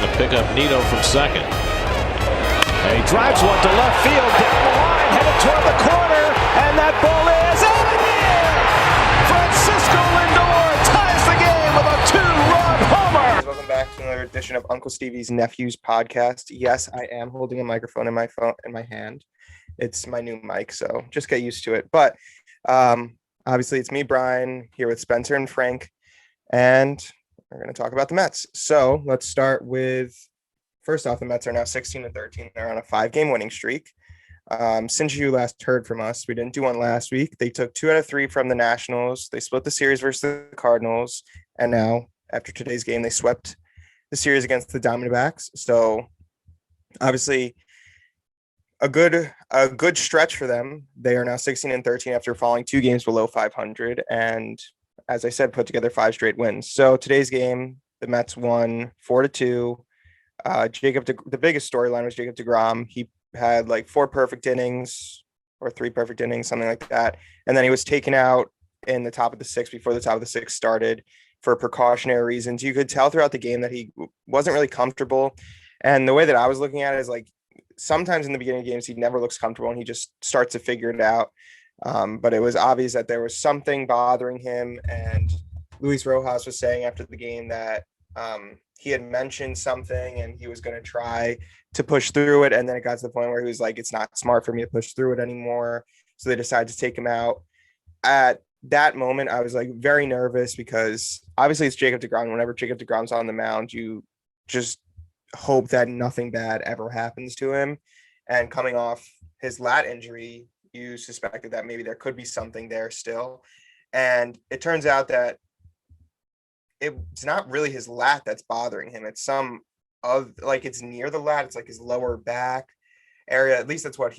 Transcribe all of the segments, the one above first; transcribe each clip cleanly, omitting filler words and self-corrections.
going to pick up Nito from second. And he drives one to left field, down the line, headed toward the corner, and that ball is out of here! Francisco Lindor ties the game with a two-run homer! Welcome back to another edition of Uncle Stevie's Nephews podcast. Yes, I am holding a microphone in my hand. It's my new mic, so just get used to it. But obviously, it's me, Brian, here with Spencer and Frank, and we're going to talk about the Mets. So let's start with, first off, the Mets are now 16-13. They're on a 5-game winning streak. Since you last heard from us, we didn't do one last week. They took 2 out of 3 from the Nationals. They split the series versus the Cardinals, and now, after today's game, they swept the series against the Diamondbacks. So obviously, a good stretch for them. They are now 16-13 after falling 2 games below 500, and as I said, put together 5 straight wins. So today's game, the Mets won 4-2. The biggest storyline was Jacob deGrom. He had like 4 perfect innings or 3 perfect innings, something like that, and then he was taken out in the top of the 6th before the top of the 6th started for precautionary reasons. You could tell throughout the game that he wasn't really comfortable, and the way that I was looking at it is like, sometimes in the beginning of games, he never looks comfortable and he just starts to figure it out. But it was obvious that there was something bothering him. And Luis Rojas was saying after the game that he had mentioned something and he was going to try to push through it. And then it got to the point where he was like, it's not smart for me to push through it anymore. So they decided to take him out. At that moment, I was like very nervous because obviously it's Jacob deGrom. Whenever Jacob deGrom's on the mound, you just hope that nothing bad ever happens to him. And coming off his lat injury, you suspected that maybe there could be something there still. And it turns out that it's not really his lat that's bothering him. It's it's near the lat. It's like his lower back area. At least that's what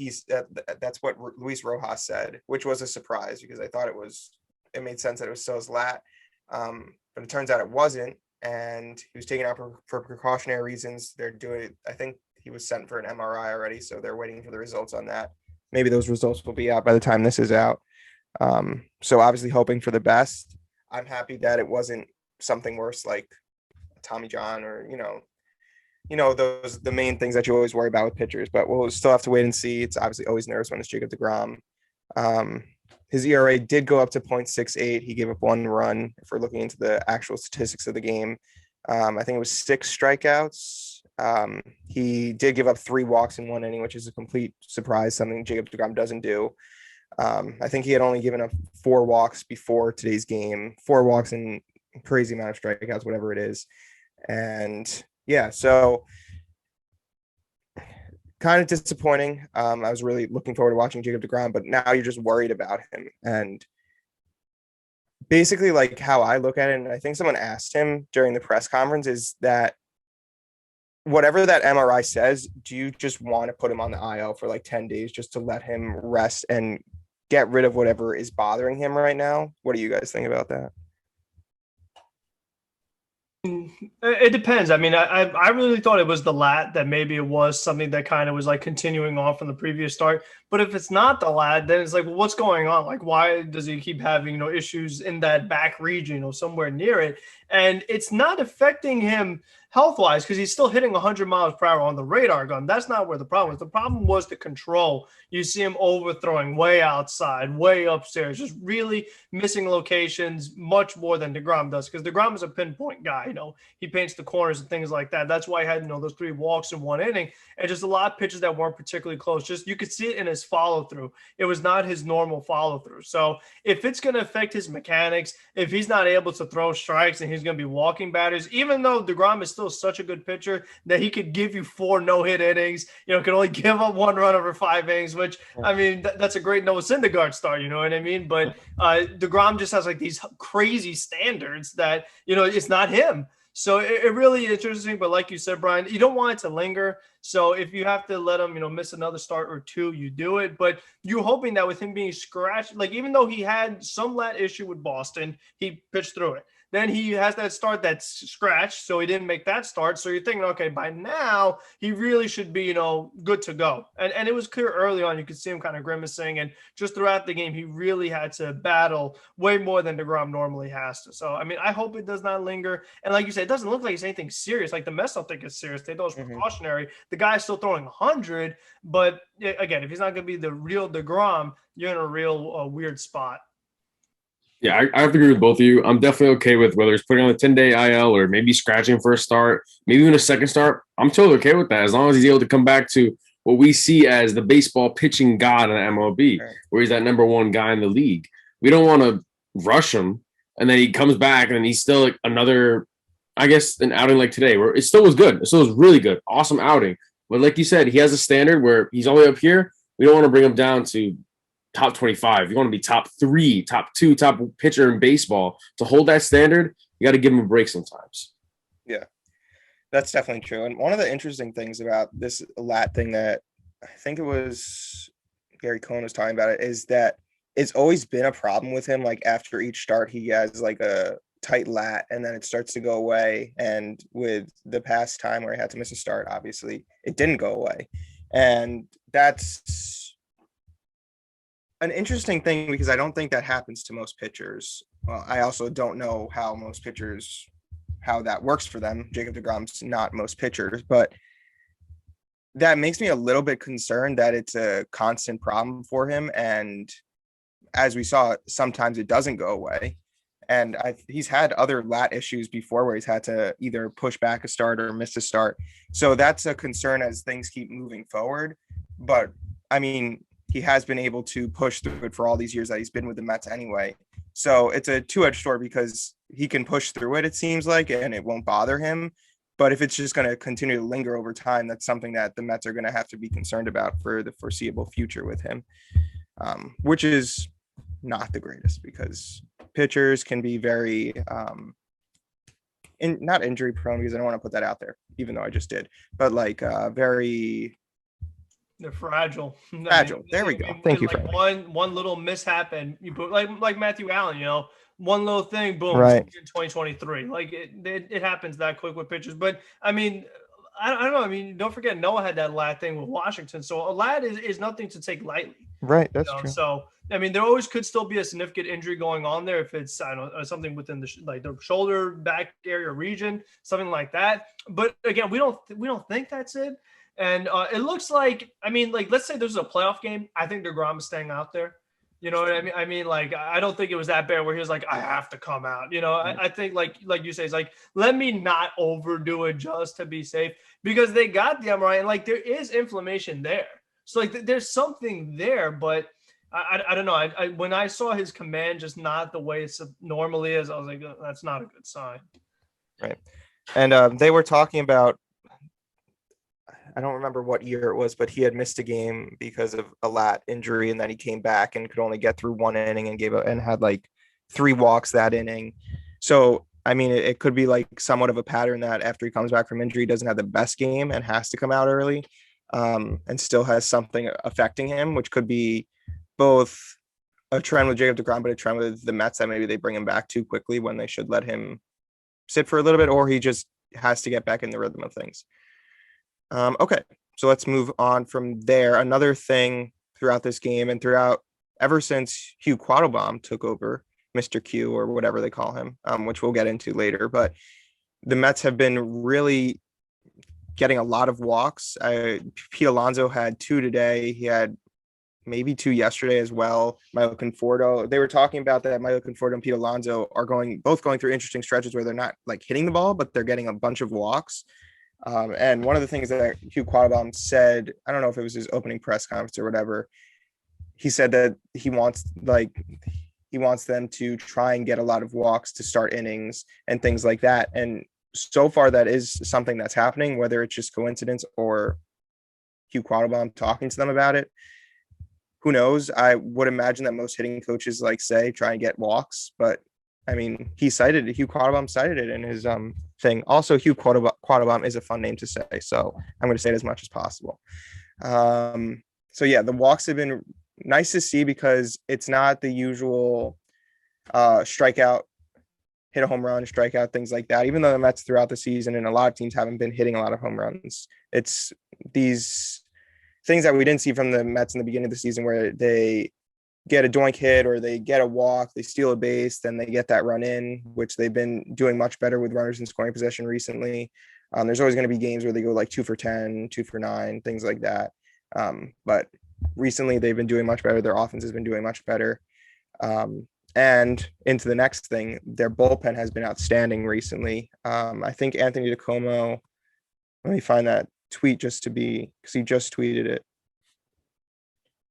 that's what Luis Rojas said, which was a surprise because I thought it made sense that it was still his lat. But it turns out it wasn't. And he was taken out for precautionary reasons. They're doing, I think he was sent for an MRI already, so they're waiting for the results on that. Maybe those results will be out by the time this is out. So obviously hoping for the best. I'm happy that it wasn't something worse like Tommy John or, those the main things that you always worry about with pitchers, but we'll still have to wait and see. It's obviously always nervous when it's Jacob deGrom. His ERA did go up to 0.68. He gave up 1 run. If we're looking into the actual statistics of the game, I think it was 6 strikeouts. He did give up 3 walks in 1 inning, which is a complete surprise, something Jacob deGrom doesn't do. I think he had only given up 4 walks before today's game, 4 walks and crazy amount of strikeouts, whatever it is. And yeah, so kind of disappointing. I was really looking forward to watching Jacob deGrom, but now you're just worried about him. And basically, like how I look at it, and I think someone asked him during the press conference, is that whatever that MRI says, do you just want to put him on the IL for like 10 days just to let him rest and get rid of whatever is bothering him right now? What do you guys think about that? It depends. I mean, I really thought it was the lat, that maybe it was something that kind of was like continuing on from the previous start. But if it's not the lat, then it's like, well, what's going on? Like, why does he keep having, issues in that back region, somewhere near it? And it's not affecting him health-wise because he's still hitting 100 miles per hour on the radar gun. That's not where the problem was. The problem was the control. You see him overthrowing way outside, way upstairs, just really missing locations much more than deGrom does, because deGrom is a pinpoint guy. He paints the corners and things like that. That's why he had, those 3 walks in 1 inning, and just a lot of pitches that weren't particularly close. Just you could see it in his follow-through. It was not his normal follow-through. So if it's going to affect his mechanics, if he's not able to throw strikes and he's going to be walking batters, even though deGrom is still such a good pitcher that he could give you 4 no-hit innings, can only give up 1 run over 5 innings, which, I mean, that's a great Noah Syndergaard start, you know what I mean? But deGrom just has like these crazy standards that, it's not him. So it really is interesting. But like you said, Brian, you don't want it to linger. So if you have to let him, miss another start or 2, you do it. But you're hoping that with him being scratched, like even though he had some lat issue with Boston, he pitched through it. Then he has that start that's scratched, so he didn't make that start. So you're thinking, okay, by now he really should be, good to go. And it was clear early on. You could see him kind of grimacing, and just throughout the game, he really had to battle way more than DeGrom normally has to. So I mean, I hope it does not linger. And like you said, it doesn't look like it's anything serious. Like the Mets don't think it's serious. They thought it was precautionary. The guy's still throwing 100, but again, if he's not going to be the real DeGrom, you're in a real weird spot. Yeah, I have to agree with both of you. I'm definitely okay with whether it's putting on the 10-day IL or maybe scratching for a start, maybe even a second start. I'm totally okay with that as long as he's able to come back to what we see as the baseball pitching god in the MLB, where he's that number one guy in the league. We don't want to rush him, and then he comes back and he's still like another, I guess, an outing like today where it still was good. It still was really good. Awesome outing. But like you said, he has a standard where he's all the way up here. We don't want to bring him down to top 25. You want to be top 3, top 2, top pitcher in baseball. To hold that standard, you got to give him a break sometimes. Yeah, that's definitely true. And one of the interesting things about this lat thing that I think it was Gary Cohen was talking about it is that it's always been a problem with him. Like after each start, he has like a tight lat and then it starts to go away. And with the past time where he had to miss a start, obviously it didn't go away. And that's an interesting thing because I don't think that happens to most pitchers. Well, I also don't know how that works for them. Jacob deGrom's not most pitchers, but that makes me a little bit concerned that it's a constant problem for him. And as we saw, sometimes it doesn't go away. And he's had other lat issues before where he's had to either push back a start or miss a start. So that's a concern as things keep moving forward. But I mean, he has been able to push through it for all these years that he's been with the Mets anyway. So it's a two-edged sword because he can push through it, it seems like, and it won't bother him. But if it's just going to continue to linger over time, that's something that the Mets are going to have to be concerned about for the foreseeable future with him, which is not the greatest because pitchers can be very not injury prone, because I don't want to put that out there, even though I just did, but like very... They're fragile. Fragile. There we go. Thank you. Like one little mishap, and you put like Matthew Allen. One little thing, boom, right. In 2023. Like it happens that quick with pitchers. But I mean, I don't know. I mean, don't forget Noah had that lat thing with Washington. So a lat is nothing to take lightly. Right. That's true. So I mean, there always could still be a significant injury going on there if it's something within the shoulder, back area region, something like that. But again, we don't think that's it. And it looks like, I mean, like, let's say there's a playoff game. I think DeGrom is staying out there. You know what I mean? I mean, like, I don't think it was that bad where he was like, I have to come out. I think like you say, it's like, let me not overdo it just to be safe, because they got the MRI and like there is inflammation there. So like there's something there, but I don't know. When I saw his command just not the way it normally is, I was like, that's not a good sign. Right. And they were talking about, I don't remember what year it was, but he had missed a game because of a lat injury, and then he came back and could only get through one inning and had like 3 walks that inning. So, I mean, it could be like somewhat of a pattern that after he comes back from injury, he doesn't have the best game and has to come out early, and still has something affecting him, which could be both a trend with Jacob deGrom, but a trend with the Mets that maybe they bring him back too quickly when they should let him sit for a little bit, or he just has to get back in the rhythm of things. Okay, so let's move on from there. Another thing throughout this game and throughout ever since Hugh Quattlebaum took over, Mr. Q or whatever they call him, which we'll get into later, but the Mets have been really getting a lot of walks. Pete Alonso had 2 today. He had maybe 2 yesterday as well. Milo Conforto, they were talking about that Milo Conforto and Pete Alonso are both going through interesting stretches where they're not like hitting the ball, but they're getting a bunch of walks. And one of the things that Hugh Quattlebaum said, I don't know if it was his opening press conference or whatever, he said that he wants them to try and get a lot of walks to start innings and things like that. And so far that is something that's happening, whether it's just coincidence or Hugh Quattlebaum talking to them about it. Who knows? I would imagine that most hitting coaches try and get walks, but I mean, Hugh Quattlebaum cited it in his thing. Also, Hugh Quattlebaum is a fun name to say, so I'm going to say it as much as possible. So yeah, the walks have been nice to see because it's not the usual strikeout hit a home run, strikeout, things like that. Even though the Mets throughout the season and a lot of teams haven't been hitting a lot of home runs, it's these things that we didn't see from the Mets in the beginning of the season where they get a doink hit or they get a walk, they steal a base, then they get that run in, which they've been doing much better with runners in scoring possession recently. There's always going to be games where they go like 2 for 10, 2 for 9, things like that. But recently they've been doing much better. Their offense has been doing much better. And into the next thing, their bullpen has been outstanding recently. I think Anthony DiComo, let me find that tweet because he just tweeted it.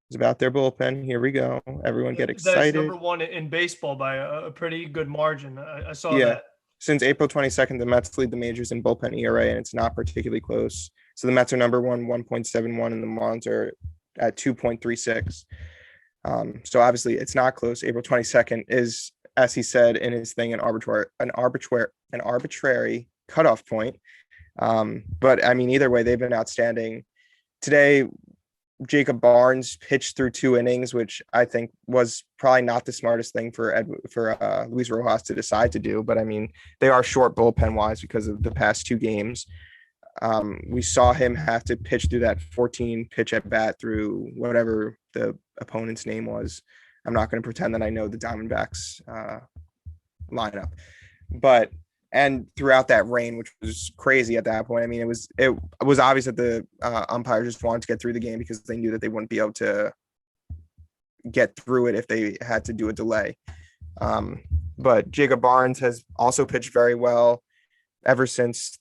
It's about their bullpen. Here we go. Everyone get excited. That's number 1 in baseball by a pretty good margin. I saw that. Since April 22nd, the Mets lead the majors in bullpen ERA, and it's not particularly close. So the Mets are number 1, 1.71, and the Marlins are at 2.36. So obviously it's not close. April 22nd is, as he said in his thing, an arbitrary cutoff point. But I mean, either way, they've been outstanding. Today, Jacob Barnes pitched through 2 innings, which I think was probably not the smartest thing for Luis Rojas to decide to do. But I mean, they are short bullpen wise because of the past 2 games. We saw him have to pitch through that 14 pitch at bat through whatever the opponent's name was. I'm not going to pretend that I know the Diamondbacks lineup, and throughout that rain, which was crazy at that point. I mean, it was obvious that the umpires just wanted to get through the game because they knew that they wouldn't be able to get through it if they had to do a delay. But Jacob Barnes has also pitched very well ever since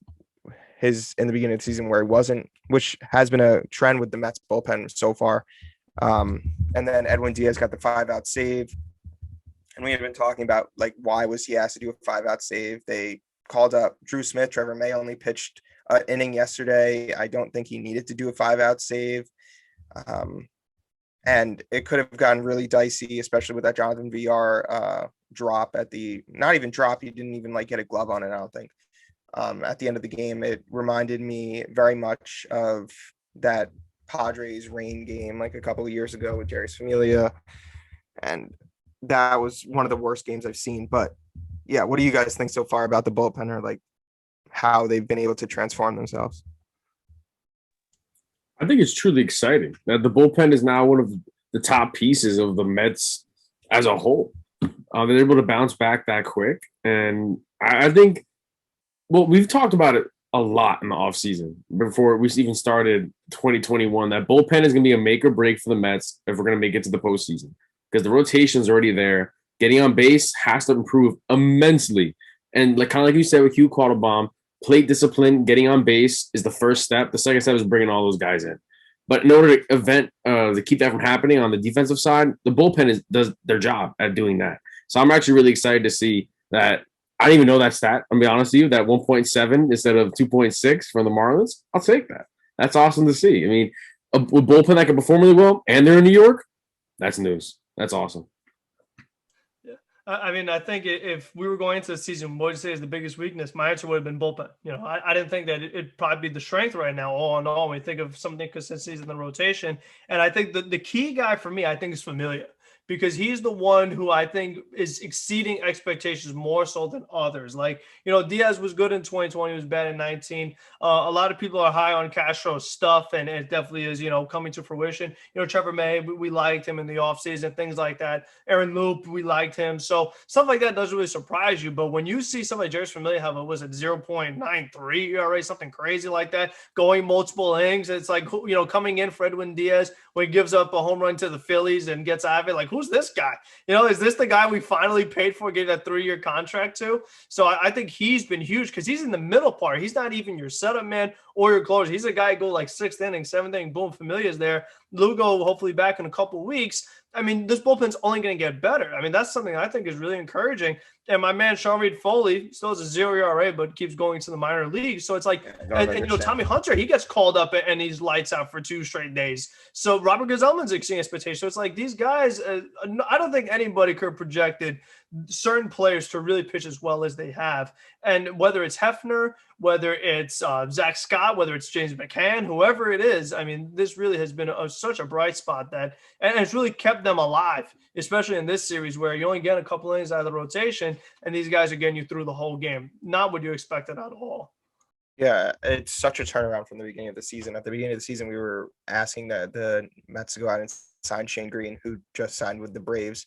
in the beginning of the season where he wasn't, which has been a trend with the Mets bullpen so far. And then Edwin Diaz got the 5-out save. And we had been talking about like, why was he asked to do a 5-out save? They called up Drew Smith. Trevor May only pitched an inning yesterday. I don't think he needed to do a 5-out save. And it could have gotten really dicey, especially with that Jonathan VR drop not even drop. He didn't even like get a glove on it, I don't think. At the end of the game, it reminded me very much of that Padres rain game like a couple of years ago with Jerry's Familia. And that was one of the worst games I've seen. But yeah, what do you guys think so far about the bullpen, or like how they've been able to transform themselves? I think it's truly exciting that the bullpen is now one of the top pieces of the Mets as a whole. They're able to bounce back that quick. And I think, well, we've talked about it a lot in the offseason before we even started 2021. That bullpen is going to be a make or break for the Mets if we're going to make it to the postseason, because the rotation's already there. Getting on base has to improve immensely. And like kind of like you said with Hugh Quattlebaum, plate discipline, getting on base is the first step. The second step is bringing all those guys in. But in order to keep that from happening on the defensive side, the bullpen does their job at doing that. So I'm actually really excited to see that. I didn't even know that stat. I'm going to be honest with you, that 1.7 instead of 2.6 from the Marlins. I'll take that. That's awesome to see. I mean, a bullpen that can perform really well, and they're in New York, that's news. That's awesome. Yeah. I mean, I think if we were going into the season, what would you say is the biggest weakness? My answer would have been bullpen. You know, I didn't think that it'd probably be the strength right now, all in all, when we think of some inconsistencies in the rotation. And I think the key guy for me, I think, is Familia, because he's the one who I think is exceeding expectations more so than others. Like, you know, Diaz was good in 2020, he was bad in 19. A lot of people are high on Castro's stuff, and it definitely is, you know, coming to fruition. You know, Trevor May, we liked him in the offseason, things like that. Aaron Loop, we liked him. So stuff like that doesn't really surprise you. But when you see somebody, Jerry's Familia, have a 0.93 ERA, something crazy like that, going multiple innings, it's like, you know, coming in for Edwin Diaz when he gives up a home run to the Phillies and gets out of it, like, who's this guy? You know, is this the guy we finally paid for, gave that 3-year contract to? So I think he's been huge because he's in the middle part. He's not even your setup man or your closer. He's a guy who go like 6th inning, 7th inning, boom, Familia's there. Lugo hopefully back in a couple of weeks. I mean, this bullpen's only going to get better. I mean, that's something I think is really encouraging. And my man, Sean Reed Foley, still has a 0 ERA, but keeps going to the minor leagues. So it's like, and you know, Tommy Hunter, he gets called up and he's lights out for 2 straight days. So Robert Gazelman's exceeding expectations. So it's like these guys, I don't think anybody could have projected certain players to really pitch as well as they have. And whether it's Hefner, whether it's Zach Scott, whether it's James McCann, whoever it is, I mean, this really has been such a bright spot and it's really kept them alive, especially in this series where you only get a couple innings out of the rotation and these guys are getting you through the whole game. Not what you expected at all. Yeah, it's such a turnaround from the beginning of the season. At the beginning of the season, we were asking the Mets to go out and sign Shane Green, who just signed with the Braves.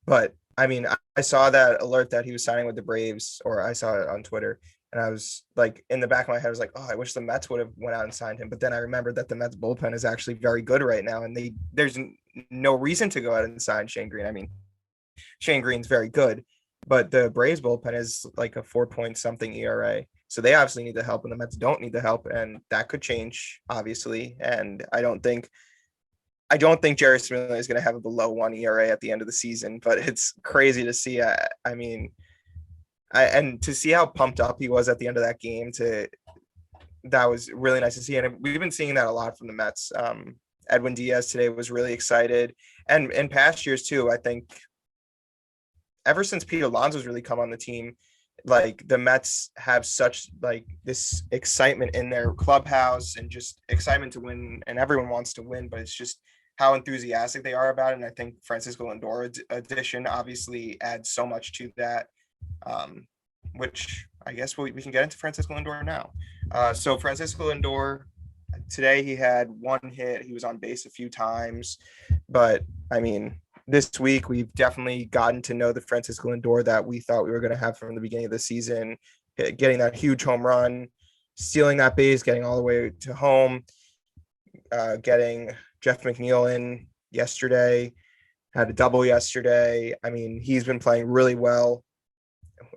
But I mean, I saw that alert that he was signing with the Braves, or I saw it on Twitter, and I was like, in the back of my head, I was like, oh, I wish the Mets would have went out and signed him. But then I remembered that the Mets bullpen is actually very good right now, and there's no reason to go out and sign Shane Green. I mean, Shane Green's very good, but the Braves bullpen is like a 4-point-something ERA. So they obviously need the help, and the Mets don't need the help, and that could change, obviously. And I don't think Jerry Smith is going to have a below 1 ERA at the end of the season, but it's crazy to see. And to see how pumped up he was at the end of that game, that was really nice to see. And we've been seeing that a lot from the Mets. Edwin Diaz today was really excited, and in past years too. I think ever since Pete Alonso's really come on the team, like the Mets have such like this excitement in their clubhouse and just excitement to win, and everyone wants to win, but it's just how enthusiastic they are about it. And I think Francisco Lindor addition obviously adds so much to that, which I guess we can get into Francisco Lindor now. So Francisco Lindor, today he had 1 hit. He was on base a few times, but I mean, this week, we've definitely gotten to know the Francisco Lindor that we thought we were going to have from the beginning of the season, getting that huge home run, stealing that base, getting all the way to home, getting Jeff McNeil in yesterday, had a double yesterday. I mean, he's been playing really well.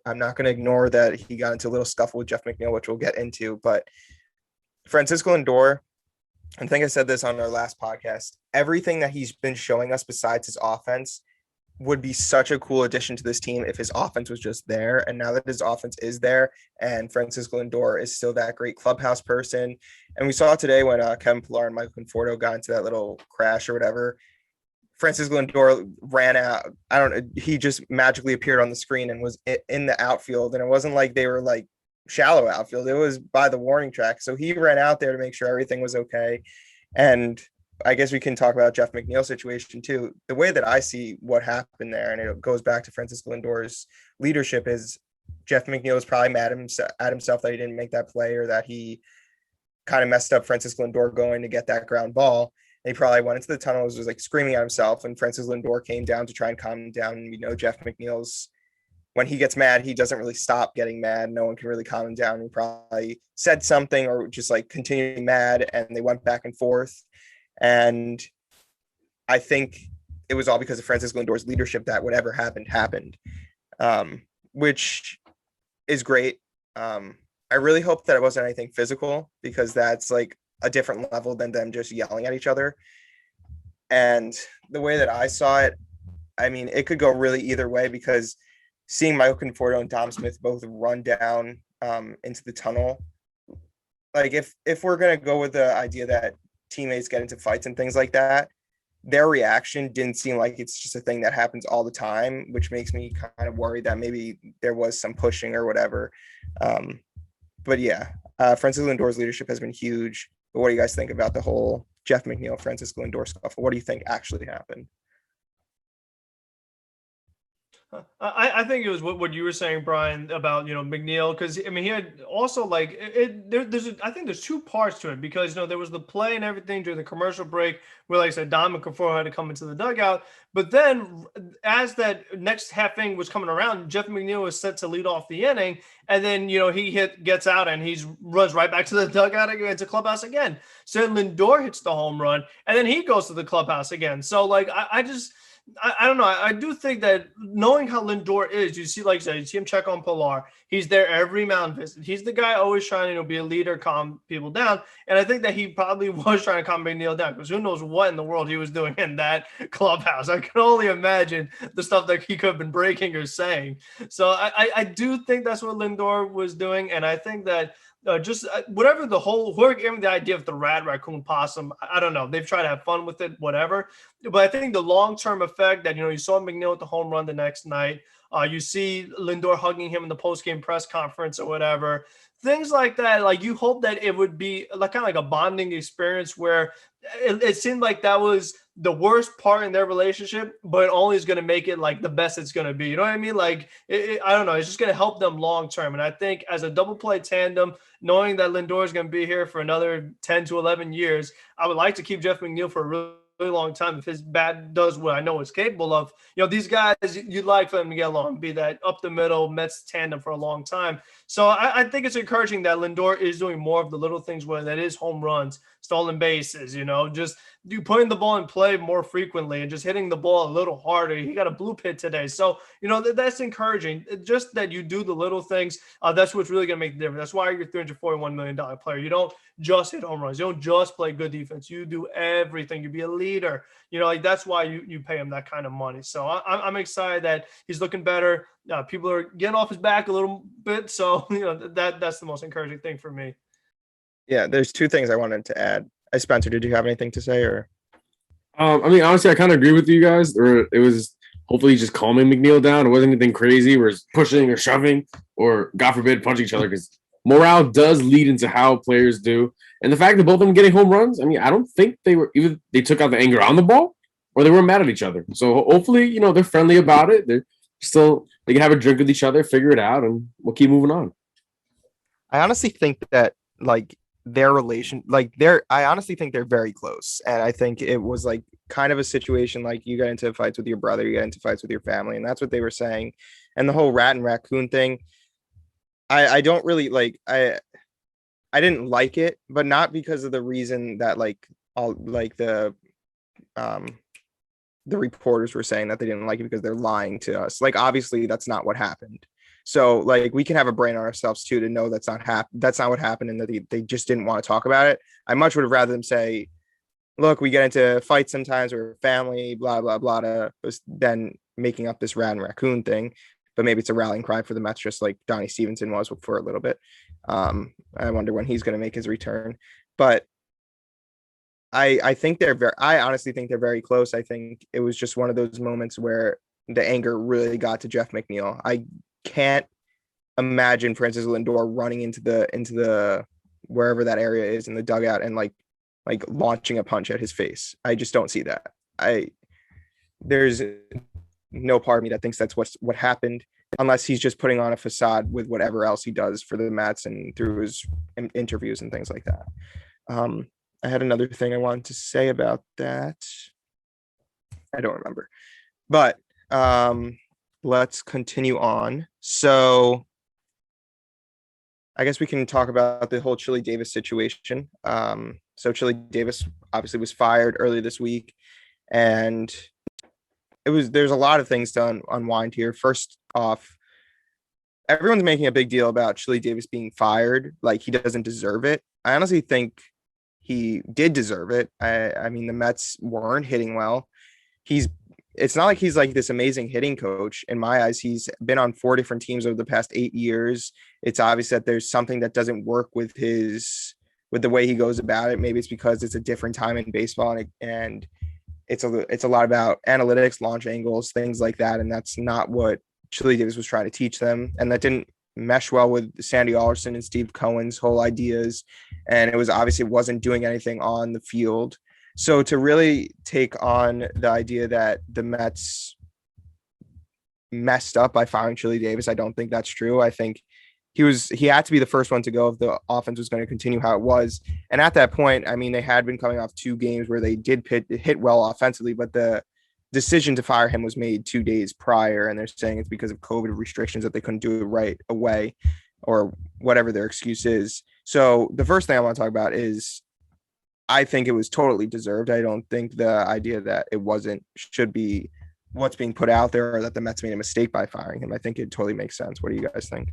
I'm not going to ignore that he got into a little scuffle with Jeff McNeil, which we'll get into, but Francisco Lindor, I think I said this on our last podcast, everything that he's been showing us besides his offense would be such a cool addition to this team if his offense was just there. And now that his offense is there and Francisco Lindor is still that great clubhouse person. And we saw today when Kevin Pillar and Michael Conforto got into that little crash or whatever, Francisco Lindor ran out. He just magically appeared on the screen and was in the outfield. And it wasn't like they were like shallow outfield. It was by the warning track. So he ran out there to make sure everything was okay. And I guess we can talk about Jeff McNeil's situation too. The way that I see what happened there, and it goes back to Francisco Lindor's leadership, is Jeff McNeil was probably mad at himself that he didn't make that play, or that he kind of messed up Francisco Lindor going to get that ground ball. And he probably went into the tunnel, was like screaming at himself, and Francisco Lindor came down to try and calm him down. And we know Jeff McNeil's, when he gets mad, he doesn't really stop getting mad. No one can really calm him down. He probably said something or just like continuing mad, and they went back and forth. And I think it was all because of Francisco Lindor's leadership that whatever happened, which is great. I really hope that it wasn't anything physical, because that's like a different level than them just yelling at each other. And the way that I saw it, I mean, it could go really either way, because seeing Michael Conforto and Dom Smith both run down into the tunnel, like if we're going to go with the idea that teammates get into fights and things like that, their reaction didn't seem like it's just a thing that happens all the time, which makes me kind of worried that maybe there was some pushing or whatever. But yeah, Francisco Lindor's leadership has been huge. But what do you guys think about the whole Jeff McNeil, Francisco Lindor scuffle? What do you think actually happened? I think it was what you were saying, Brian, about, McNeil, because I mean, he had also like I think there's 2 parts to it, because there was the play and everything during the commercial break where, like I said, Dom and Conforto had to come into the dugout, but then as that next half inning was coming around, Jeff McNeil was set to lead off the inning, and then he gets out and he runs right back to the dugout again, to clubhouse again. So Lindor hits the home run, and then he goes to the clubhouse again. So like I don't know. I do think that knowing how Lindor is, you see, like I said, you see him check on Pilar. He's there every mound visit. He's the guy always trying to be a leader, calm people down. And I think that he probably was trying to calm McNeil down, because who knows what in the world he was doing in that clubhouse. I can only imagine the stuff that he could have been breaking or saying. So I do think that's what Lindor was doing. And I think that whatever whoever gave me the idea of the Ratcoon possum, I don't know. They've tried to have fun with it, whatever. But I think the long-term effect that, you saw McNeil with the home run the next night. You see Lindor hugging him in the post-game press conference or whatever. Things like that. Like, you hope that it would be like kind of like a bonding experience where it seemed like that was the worst part in their relationship, but it only is going to make it like the best it's going to be. You know what I mean? Like, I don't know. It's just going to help them long term. And I think as a double play tandem, knowing that Lindor is going to be here for another 10 to 11 years, I would like to keep Jeff McNeil for a really long time if his bat does what I know it's capable of. You know, these guys, you'd like for them to get along, be that up the middle Mets tandem for a long time. So I think it's encouraging that Lindor is doing more of the little things, where that is home runs, stolen bases, just you putting the ball in play more frequently and just hitting the ball a little harder. He got a blue pit today. So, that's encouraging. Just that you do the little things, that's what's really going to make the difference. That's why you're a $341 million player. You don't just hit home runs. You don't just play good defense. You do everything. You be a leader. That's why you pay him that kind of money. So I'm excited that he's looking better. People are getting off his back a little bit. So, that's the most encouraging thing for me. Yeah, there's two things I wanted to add. Spencer, did you have anything to say, or? Honestly, I kind of agree with you guys. Or it was hopefully just calming McNeil down. It wasn't anything crazy, where it's pushing or shoving, or God forbid, punching each other, because morale does lead into how players do. And the fact that both of them getting home runs, I don't think they took out the anger on the ball, or they weren't mad at each other. So hopefully, they're friendly about it. They can have a drink with each other, figure it out, and we'll keep moving on. I honestly think that I honestly think they're very close. And I think it was like kind of a situation like you get into fights with your brother, you get into fights with your family. And that's what they were saying. And the whole rat and raccoon thing, I don't really like, I didn't like it, but not because of the reason that the reporters were saying that they didn't like it, because they're lying to us. Like, obviously that's not what happened. So like, we can have a brain on ourselves too, to know that's not what happened, and that they just didn't want to talk about it. I much would have rather them say, look, we get into fights sometimes, we're family, blah, blah, blah, than making up this rat and raccoon thing. But maybe it's a rallying cry for the Mets, just like Donnie Stevenson was for a little bit. I wonder when he's going to make his return. But I honestly think they're very close. I think it was just one of those moments where the anger really got to Jeff McNeil. I can't imagine Francisco Lindor running into the wherever that area is in the dugout and like launching a punch at his face. I just don't see that. There's no part of me that thinks that's what happened, unless he's just putting on a facade with whatever else he does for the Mets and through his interviews and things like that. I had another thing I wanted to say about that. I don't remember, but let's continue on. So I guess we can talk about the whole Chili Davis situation. So Chili Davis obviously was fired earlier this week, and there's a lot of things to unwind here. First off, everyone's making a big deal about Chili Davis being fired, like he doesn't deserve it. I honestly think he did deserve it. I mean, the Mets weren't hitting well. It's not like he's like this amazing hitting coach. In my eyes, he's been on 4 different teams over the past 8 years. It's obvious that there's something that doesn't work with the way he goes about it. Maybe it's because it's a different time in baseball, and it's a lot about analytics, launch angles, things like that. And that's not what Chili Davis was trying to teach them. And that didn't mesh well with Sandy Alderson and Steve Cohen's whole ideas. And it wasn't doing anything on the field. So to really take on the idea that the Mets messed up by firing Chili Davis, I don't think that's true. I think he had to be the first one to go if the offense was going to continue how it was. And at that point, I mean, they had been coming off 2 games where they did hit well offensively, but the decision to fire him was made 2 days prior. And they're saying it's because of COVID restrictions that they couldn't do it right away, or whatever their excuse is. So the first thing I want to talk about is, I think it was totally deserved. I don't think the idea that it should be what's being put out there, or that the Mets made a mistake by firing him. I think it totally makes sense. What do you guys think?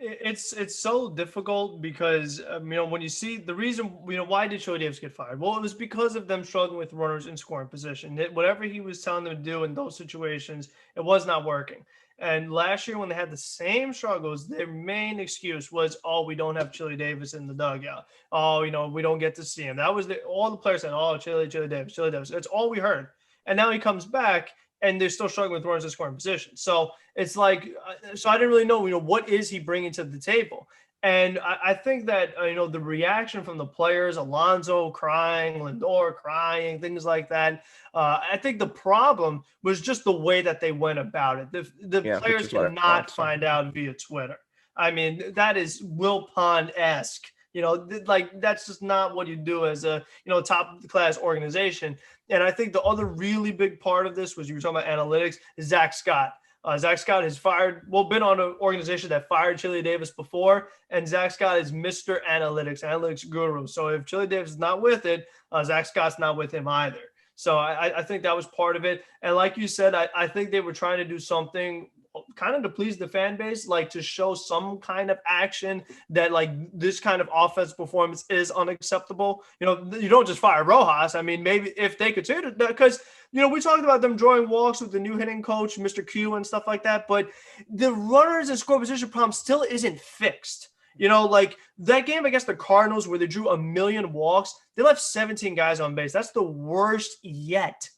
It's so difficult because when you see the reason, why did Chili Davis get fired? Well, it was because of them struggling with runners in scoring position. Whatever he was telling them to do in those situations, it was not working. And last year, when they had the same struggles, their main excuse was, "Oh, we don't have Chili Davis in the dugout. Oh, we don't get to see him." That was all the players said. "Oh, Chili Davis, Chili Davis." That's all we heard. And now he comes back, and they're still struggling with runners in scoring position. So it's like, so I didn't really know, what is he bringing to the table? And I think that, the reaction from the players, Alonso crying, Lindor crying, things like that. I think the problem was just the way that they went about it. The players cannot find out via Twitter. I mean, that is Will Pond-esque. That's just not what you do as a, top class organization. And I think the other really big part of this was, you were talking about analytics, is Zach Scott. Zach Scott has been on an organization that fired Chili Davis before, and Zach Scott is Mr. Analytics guru. So if Chili Davis is not with it, Zach Scott's not with him either. So I think that was part of it. And like you said, I think they were trying to do something kind of to please the fan base, like to show some kind of action that like this kind of offense performance is unacceptable. You don't just fire Rojas. I mean, maybe if they could say it, because we talked about them drawing walks with the new hitting coach, Mr. Q, and stuff like that, but the runners and score position problem still isn't fixed. Like that game against the Cardinals where they drew 1 million walks, they left 17 guys on base. That's the worst yet.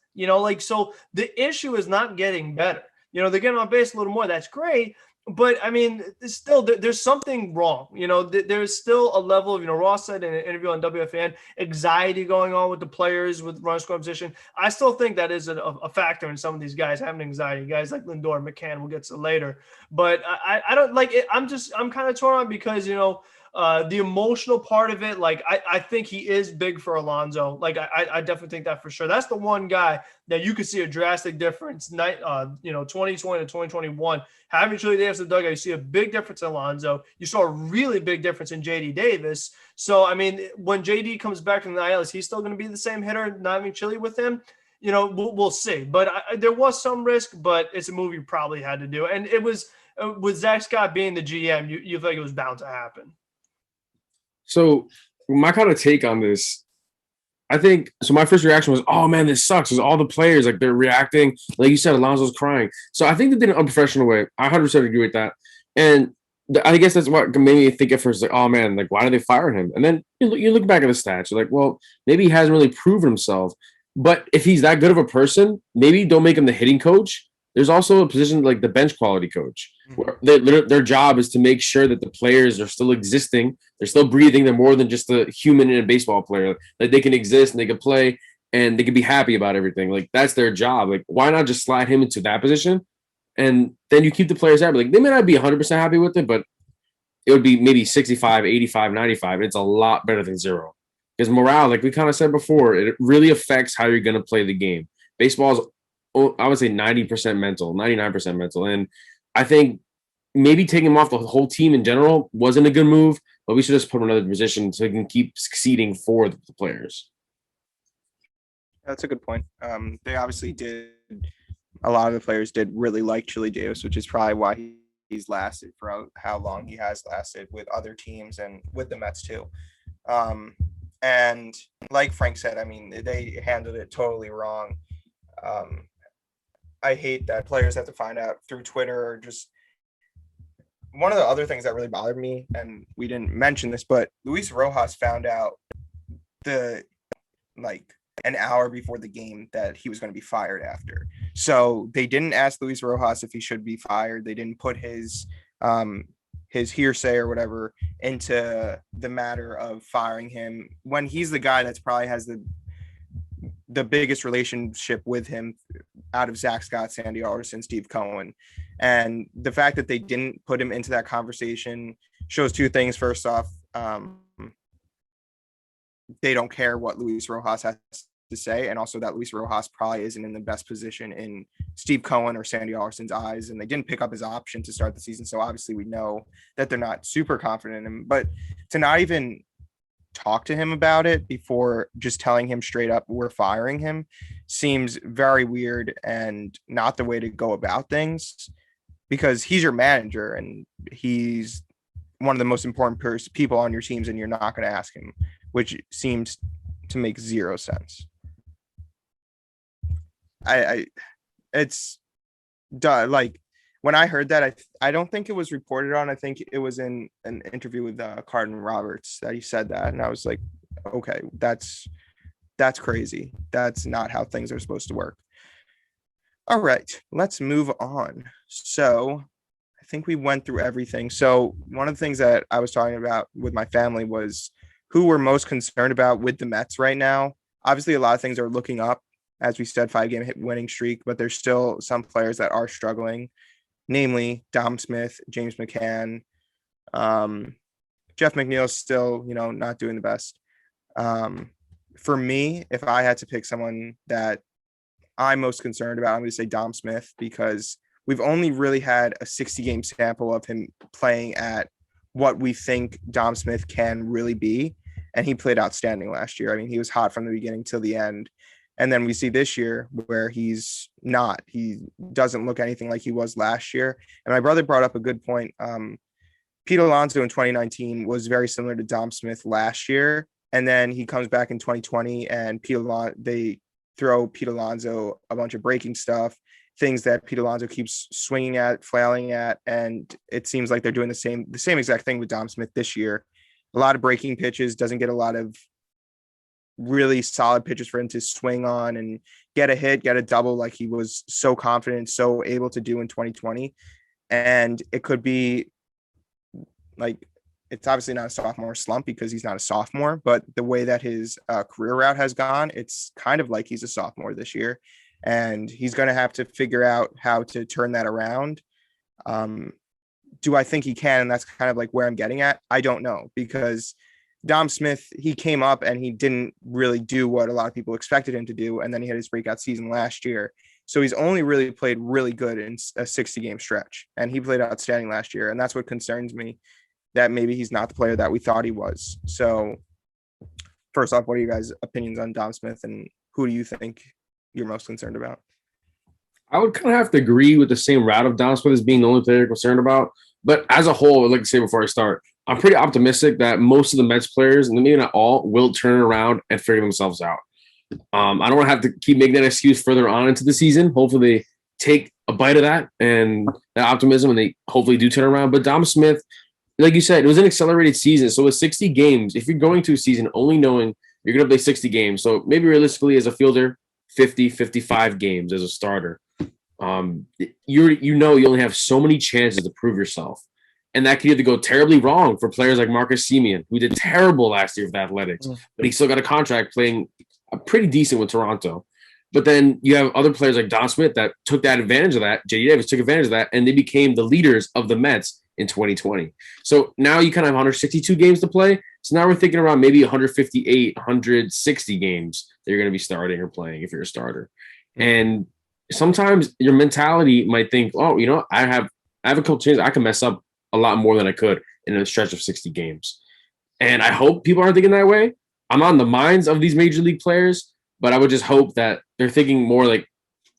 So the issue is not getting better. They're getting on base a little more. That's great. But, I mean, still, there's something wrong. There's still a level of, Ross said in an interview on WFAN, anxiety going on with the players with run scoring position. I still think that is a factor in some of these guys having anxiety. Guys like Lindor, McCann, we'll get to later. But I don't like it. I'm kind of torn on because, the emotional part of it, like I think he is big for Alonso. Like I definitely think that for sure. That's the one guy that you could see a drastic difference. 2020 to 2021, having Chili Davis in the dugout, you see a big difference in Alonso. You saw a really big difference in JD Davis. So I mean, when JD comes back from the IL, is he still going to be the same hitter, not having Chili with him? We'll see. But there was some risk, but it's a move you probably had to do. And it was with Zach Scott being the GM, you think it was bound to happen. So my kind of take on this, I think, so my first reaction was, oh man, this sucks. Because all the players, like they're reacting. Like you said, Alonso's crying. So I think they did an unprofessional way. I 100% agree with that. And I guess that's what made me think at first, like, oh man, like why did they fire him? And then you look back at the stats, you're like, well, maybe he hasn't really proven himself. But if he's that good of a person, maybe don't make him the hitting coach. There's also a position like the bench quality coach, where their job is to make sure that the players are still existing, they're still breathing, they're more than just a human and a baseball player. That they can exist and they can play and they can be happy about everything. Like that's their job. Like why not just slide him into that position, and then you keep the players happy. Like they may not be 100% happy with it, but it would be maybe 65, 85, 95. And it's a lot better than 0. Because morale, like we kind of said before, it really affects how you're going to play the game. Baseball is, I would say 90% mental, 99% mental. And I think maybe taking him off the whole team in general wasn't a good move, but we should just put him in another position so he can keep succeeding for the players. That's a good point. They obviously did, a lot of the players did really like Chili Davis, which is probably why he's lasted for how long he has lasted with other teams and with the Mets too. And like Frank said, I mean, they handled it totally wrong. I hate that players have to find out through Twitter or just one of the other things that really bothered me, and we didn't mention this, but Luis Rojas found out an hour before the game that he was going to be fired after. So they didn't ask Luis Rojas if he should be fired. They didn't put his hearsay or whatever into the matter of firing him when he's the guy that's probably has the biggest relationship with him out of Zach Scott, Sandy Alderson, Steve Cohen. And the fact that they didn't put him into that conversation shows two things. First off, they don't care what Luis Rojas has to say. And also that Luis Rojas probably isn't in the best position in Steve Cohen or Sandy Alderson's eyes. And they didn't pick up his option to start the season. So obviously we know that they're not super confident in him, but to not even talk to him about it before just telling him straight up we're firing him seems very weird and not the way to go about things, because he's your manager and he's one of the most important people on your teams, and you're not going to ask him, which seems to make zero sense. It's like when I heard that, I don't think it was reported on. I think it was in an interview with Carden Roberts that he said that. And I was like, okay, that's crazy. That's not how things are supposed to work. All right, let's move on. So I think we went through everything. So one of the things that I was talking about with my family was who we're most concerned about with the Mets right now. Obviously, a lot of things are looking up, as we said, 5-game hit winning streak, but there's still some players that are struggling, namely Dom Smith, James McCann, um, Jeff McNeil's still, not doing the best. Um, for me, if I had to pick someone that I'm most concerned about, I'm going to say Dom Smith, because we've only really had a 60-game sample of him playing at what we think Dom Smith can really be. And he played outstanding last year. I mean, he was hot from the beginning till the end. And then we see this year where he's not. He doesn't look anything like he was last year. And my brother brought up a good point. Pete Alonso in 2019 was very similar to Dom Smith last year. And then he comes back in 2020 and they throw Pete Alonso a bunch of breaking stuff, things that Pete Alonso keeps swinging at, flailing at. And it seems like they're doing the same exact thing with Dom Smith this year. A lot of breaking pitches, doesn't get a lot of really solid pitches for him to swing on and get a hit, get a double like he was so confident, so able to do in 2020. And it could be like, it's obviously not a sophomore slump because he's not a sophomore, but the way that his career route has gone, it's kind of like he's a sophomore this year, and he's going to have to figure out how to turn that around. Do I think he can? And that's kind of like where I'm getting at. I don't know, because Dom Smith, he came up and he didn't really do what a lot of people expected him to do. And then he had his breakout season last year. So he's only really played really good in a 60-game stretch, and he played outstanding last year. And that's what concerns me, that maybe he's not the player that we thought he was. So first off, what are you guys' opinions on Dom Smith, and who do you think you're most concerned about? I would kind of have to agree with the same route of Dom Smith as being the only player you're concerned about. But as a whole, I'd like to say before I start, I'm pretty optimistic that most of the Mets players, and maybe not all, will turn around and figure themselves out. I don't want to have to keep making that excuse further on into the season. Hopefully they take a bite of that and that optimism, and they hopefully do turn around. But Dom Smith, like you said, it was an accelerated season. So with 60 games, if you're going to a season only knowing you're going to play 60 games, so maybe realistically as a fielder, 50, 55 games as a starter, you only have so many chances to prove yourself. And that could either go terribly wrong for players like Marcus Semien, who did terrible last year with the Athletics, but he still got a contract playing pretty decent with Toronto. But then you have other players like Don Smith that took that advantage of that. JD Davis took advantage of that, and they became the leaders of the Mets in 2020. So now you kind of have 162 games to play. So now we're thinking around maybe 158, 160 games that you're going to be starting or playing if you're a starter. And sometimes your mentality might think, oh, I have a couple chances. I can mess up a lot more than I could in a stretch of 60 games. And I hope people aren't thinking that way. I'm on the minds of these major league players, but I would just hope that they're thinking more like,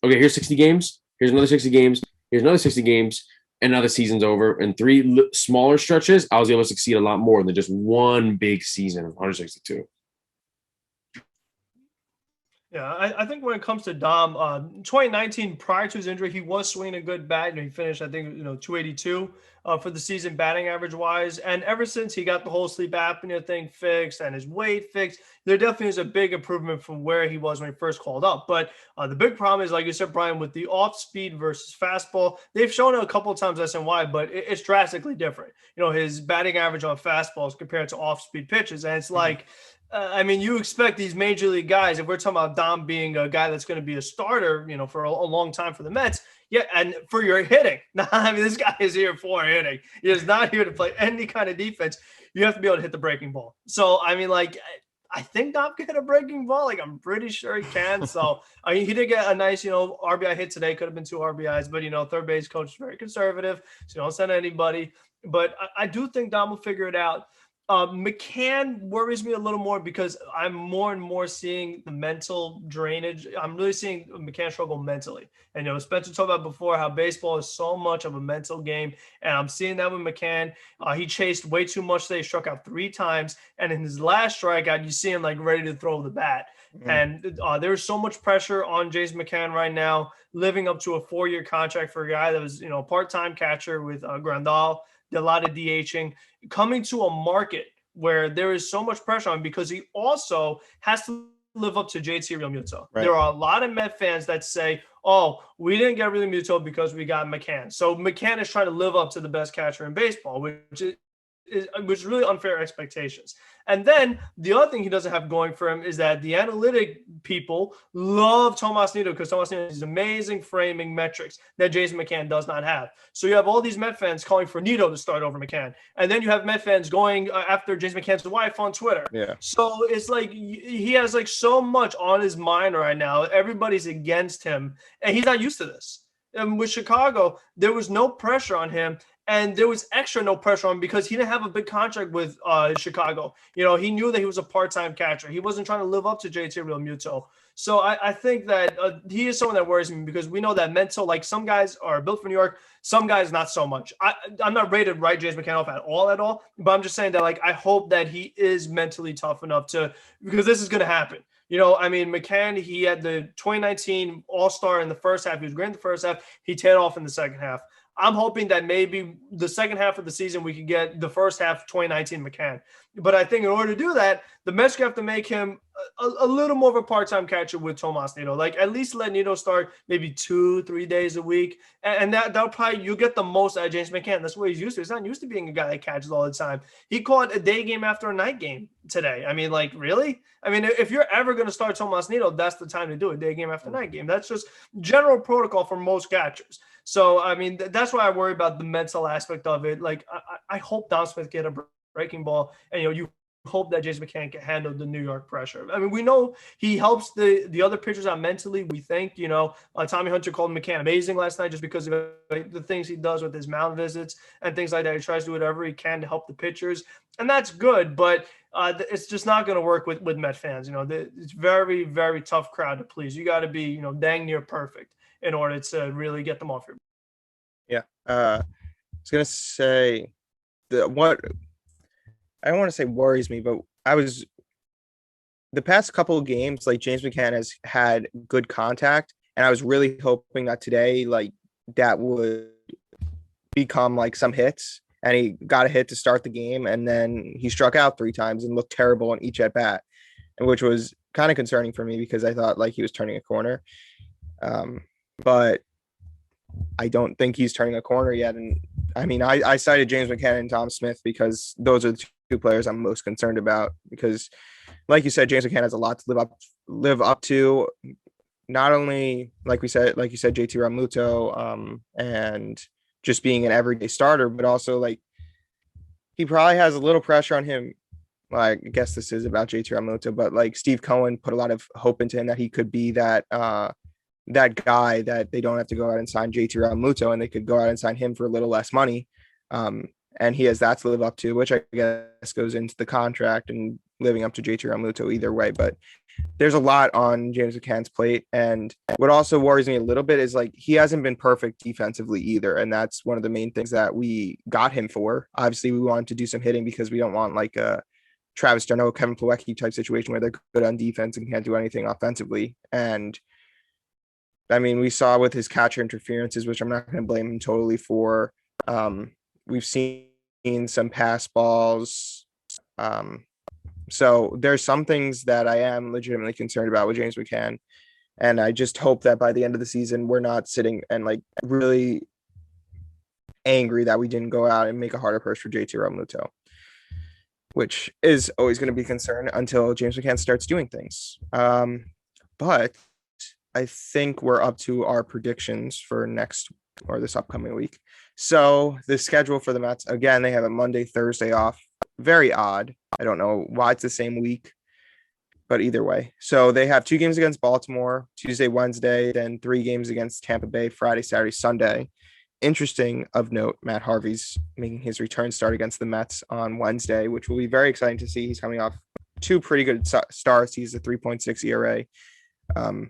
okay, here's 60 games. Here's another 60 games. Here's another 60 games. And now the season's over. In 3 smaller stretches, I was able to succeed a lot more than just one big season of 162. Yeah, I think when it comes to Dom, 2019, prior to his injury, he was swinging a good bat. He finished, I think, 282 for the season batting average wise. And ever since he got the whole sleep apnea thing fixed and his weight fixed, there definitely is a big improvement from where he was when he first called up. But the big problem is, like you said, Brian, with the off speed versus fastball, they've shown it a couple of times SNY, but it's drastically different. His batting average on fastballs compared to off speed pitches. And it's like, you expect these major league guys, if we're talking about Dom being a guy that's going to be a starter, for a long time for the Mets. Yeah. And for your hitting, this guy is here for hitting. He is not here to play any kind of defense. You have to be able to hit the breaking ball. So, I think Dom can hit a breaking ball. I'm pretty sure he can. So, he did get a nice, RBI hit today. Could have been 2 RBIs, but, third base coach is very conservative. So, don't send anybody. But I do think Dom will figure it out. McCann worries me a little more because I'm more and more seeing the mental drainage. I'm really seeing McCann struggle mentally. And, Spencer talked about before how baseball is so much of a mental game. And I'm seeing that with McCann. He chased way too much today, struck out 3 times. And in his last strikeout, you see him ready to throw the bat. And there's so much pressure on James McCann right now, living up to a 4-year contract for a guy that was, a part-time catcher with Grandal, did a lot of DHing, coming to a market where there is so much pressure on him because he also has to live up to JT Realmuto. Right. There are a lot of Met fans that say, oh, we didn't get Realmuto because we got McCann. So McCann is trying to live up to the best catcher in baseball, which is really unfair expectations. And then the other thing he doesn't have going for him is that the analytic people love Tomas Nido because Tomas Nido has amazing framing metrics that Jason McCann does not have. So you have all these Met fans calling for Nido to start over McCann. And then you have Met fans going after Jason McCann's wife on Twitter. Yeah. So it's like he has like so much on his mind right now. Everybody's against him and he's not used to this. And with Chicago, there was no pressure on him. And there was extra no pressure on him because he didn't have a big contract with Chicago. You know, he knew that he was a part-time catcher. He wasn't trying to live up to JT Realmuto. So I think that he is someone that worries me because we know that mental, like some guys are built for New York, some guys not so much. I'm not ready to write James McCann off at all, but I'm just saying that like I hope that he is mentally tough enough because this is going to happen. You know, I mean, McCann, he had the 2019 All-Star in the first half. He was great in the first half. He tailed off in the second half. I'm hoping that maybe the second half of the season we can get the first half 2019 McCann. But I think in order to do that, the Mets have to make him a little more of a part-time catcher with Tomas Nido. Like at least let Nido start maybe 2-3 days a week. And that'll probably you get the most out of James McCann. That's what he's used to. He's not used to being a guy that catches all the time. He caught a day game after a night game today. I mean, like, really? I mean, if you're ever going to start Tomas Nido, that's the time to do it, day game after night game. That's just general protocol for most catchers. So, I mean, that's why I worry about the mental aspect of it. Like, I hope Don Smith get a breaking ball, and, you know, you hope that Jason McCann can handle the New York pressure. I mean, we know he helps the other pitchers out mentally, we think. You know, Tommy Hunter called McCann amazing last night just because of the things he does with his mound visits and things like that. He tries to do whatever he can to help the pitchers, and that's good, but it's just not going to work with Met fans. You know, it's very, very tough crowd to please. You got to be, you know, dang near perfect in order to really get them off your. Yeah. I was going to say what I don't want to say worries me, but the past couple of games, like James McCann has had good contact, and I was really hoping that today, like that would become like some hits, and he got a hit to start the game, and then he struck out 3 times and looked terrible on each at bat, and which was kind of concerning for me because I thought like he was turning a corner. But I don't think he's turning a corner yet. And I mean, I cited James McCann and Tom Smith because those are the 2 players I'm most concerned about, because like you said, James McCann has a lot to live up to. Not only like you said, JT Realmuto, and just being an everyday starter, but also like he probably has a little pressure on him. Like, I guess this is about JT Realmuto, but like Steve Cohen put a lot of hope into him that he could be that guy that they don't have to go out and sign JT Realmuto, and they could go out and sign him for a little less money. And he has that to live up to, which I guess goes into the contract and living up to JT Realmuto either way. But there's a lot on James McCann's plate. And what also worries me a little bit is like he hasn't been perfect defensively either. And that's one of the main things that we got him for. Obviously, we wanted to do some hitting because we don't want like a Travis d'Arnaud, Kevin Plawecki type situation where they're good on defense and can't do anything offensively. And I mean, we saw with his catcher interferences, which I'm not going to blame him totally for. We've seen some pass balls. So there's some things that I am legitimately concerned about with James McCann. And I just hope that by the end of the season, we're not sitting and like really angry that we didn't go out and make a harder push for JT Realmuto, which is always going to be a concern until James McCann starts doing things. But I think we're up to our predictions for this upcoming week. So the schedule for the Mets, again, they have a Monday, Thursday off. Very odd. I don't know why it's the same week, but either way. So they have 2 games against Baltimore, Tuesday, Wednesday, then 3 games against Tampa Bay, Friday, Saturday, Sunday. Interesting of note, Matt Harvey's making his return start against the Mets on Wednesday, which will be very exciting to see. He's coming off 2 pretty good starts. He's a 3.6 ERA.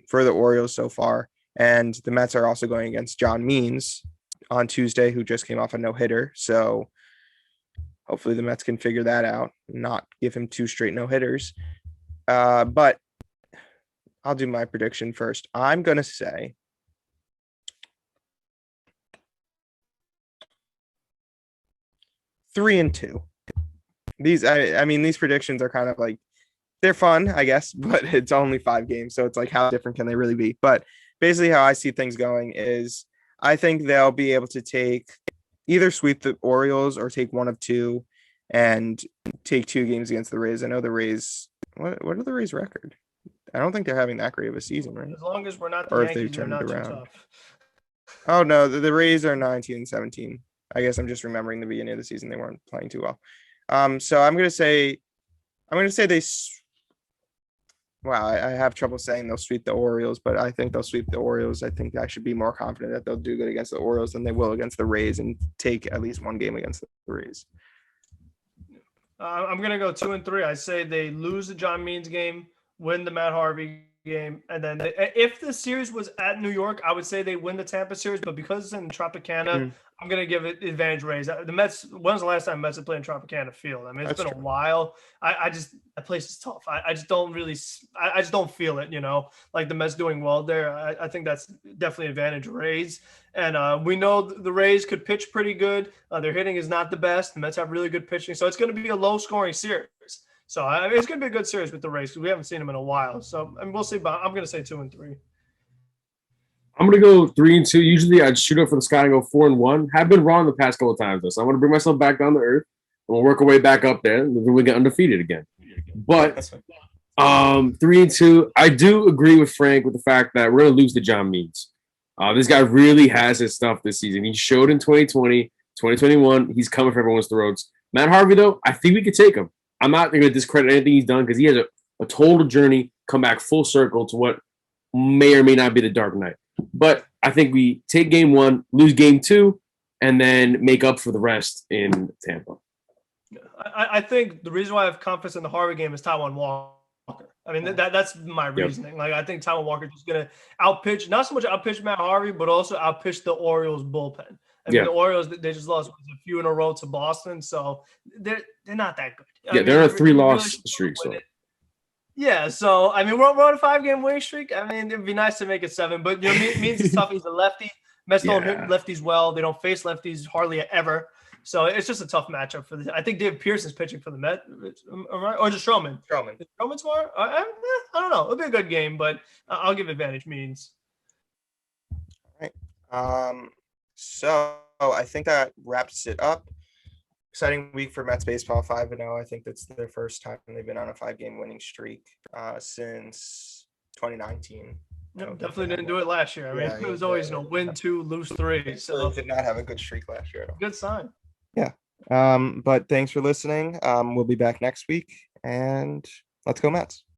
For the Orioles so far. And the Mets are also going against John Means on Tuesday, who just came off a no-hitter. So hopefully the Mets can figure that out, not give him 2 straight no-hitters. But I'll do my prediction first. I'm going to say (3-2). These predictions are kind of like, they're fun, I guess, but it's only 5 games. So it's like, how different can they really be? But basically how I see things going is I think they'll be able to either sweep the Orioles or take one of two and take 2 games against the Rays. I know the Rays, what are the Rays' record? I don't think they're having that great of a season, right? As long as we're not the Or if they've Yankees, they're turned it not too around. tough. Oh no, the Rays are 19-17. I guess I'm just remembering the beginning of the season they weren't playing too well. So I'm gonna say they. Wow, I have trouble saying they'll sweep the Orioles, but I think they'll sweep the Orioles. I think I should be more confident that they'll do good against the Orioles than they will against the Rays and take at least 1 game against the Rays. I'm gonna go 2-3. I say they lose the John Means game, win the Matt Harvey game, and then if the series was at New York, I would say they win the Tampa series. But because it's in Tropicana, I'm gonna give it advantage Rays. The Mets. When's the last time Mets have played in Tropicana Field? I mean, it's been a while. That place is tough. I just don't really. I just don't feel it. Like the Mets doing well there. I think that's definitely advantage Rays. And we know the Rays could pitch pretty good. Their hitting is not the best. The Mets have really good pitching, so it's going to be a low-scoring series. So it's going to be a good series with the Rays because we haven't seen them in a while. So we'll see. But I'm going to say 2-3. I'm gonna go 3-2. Usually, I'd shoot up for the sky and go 4-1. Have been wrong the past couple of times, though. So I'm gonna bring myself back down to earth, and we'll work our way back up there, and then we get undefeated again. But 3-2. I do agree with Frank with the fact that we're gonna lose to John Means. This guy really has his stuff this season. He showed in 2020, 2021. He's coming for everyone's throats. Matt Harvey, though, I think we could take him. I'm not going to discredit anything he's done because he has a total journey, come back full circle to what may or may not be the Dark Knight. But I think we take game 1, lose game 2, and then make up for the rest in Tampa. I think the reason why I have confidence in the Harvey game is Taijuan Walker. I mean, that's my reasoning. Yep. Like, I think Taijuan Walker is going to outpitch, not so much outpitch Matt Harvey, but also outpitch the Orioles bullpen. I mean, the Orioles, they just lost a few in a row to Boston, so they're not that good. They're on a 3-loss streak. So. Yeah, so, I mean, we're on a 5-game winning streak. I mean, it'd be nice to make it 7, but, Means it's tough. He's a lefty. Mets don't hit lefties well. They don't face lefties hardly ever. So it's just a tough matchup for I think David Pearson's pitching for the Mets, or just Stroman. Is Stroman smart? I don't know. It'll be a good game, but I'll give advantage Means. All right. So I think that wraps it up. Exciting week for Mets baseball, 5-0. I think that's their first time they've been on a 5-game winning streak since 2019. No, definitely didn't do it last year. I mean, it was always win 2, lose 3. So did not have a good streak last year at all. Good sign. Yeah. But thanks for listening. We'll be back next week, and let's go Mets.